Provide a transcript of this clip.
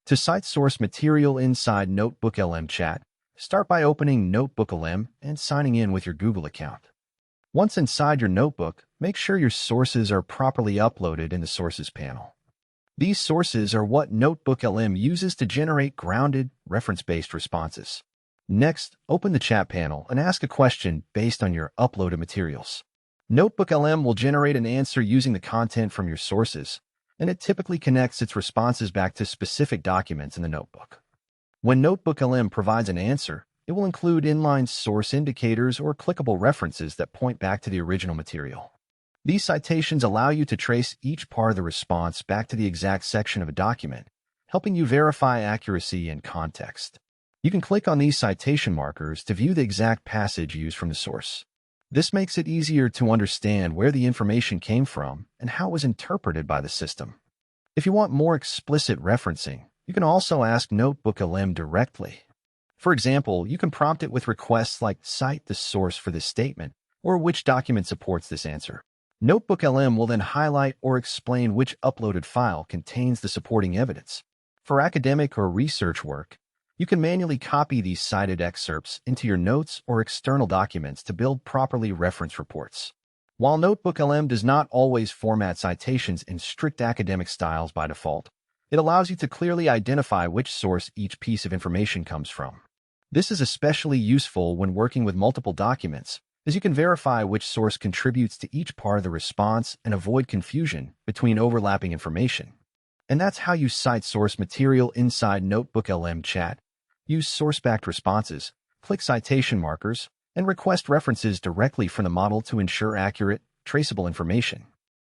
To cite source material inside NotebookLM chat, start by opening NotebookLM and signing in with your Google account. Once inside your notebook, make sure your sources are properly uploaded in the Sources panel. These sources are what NotebookLM uses to generate grounded, reference-based responses. Next, open the chat panel and ask a question based on your uploaded materials. NotebookLM will generate an answer using the content from your sources, and it typically connects its responses back to specific documents in the notebook. When NotebookLM provides an answer, it will include inline source indicators or clickable references that point back to the original material. These citations allow you to trace each part of the response back to the exact section of a document, helping you verify accuracy and context. You can click on these citation markers to view the exact passage used from the source. This makes it easier to understand where the information came from and how it was interpreted by the system. If you want more explicit referencing, you can also ask NotebookLM directly. For example, you can prompt it with requests like cite the source for this statement or which document supports this answer. NotebookLM will then highlight or explain which uploaded file contains the supporting evidence. For academic or research work, you can manually copy these cited excerpts into your notes or external documents to build properly referenced reports. While NotebookLM does not always format citations in strict academic styles by default, it allows you to clearly identify which source each piece of information comes from. This is especially useful when working with multiple documents, as you can verify which source contributes to each part of the response and avoid confusion between overlapping information. And that's how you cite source material inside NotebookLM chat. Use source-backed responses, click citation markers, and request references directly from the model to ensure accurate, traceable information.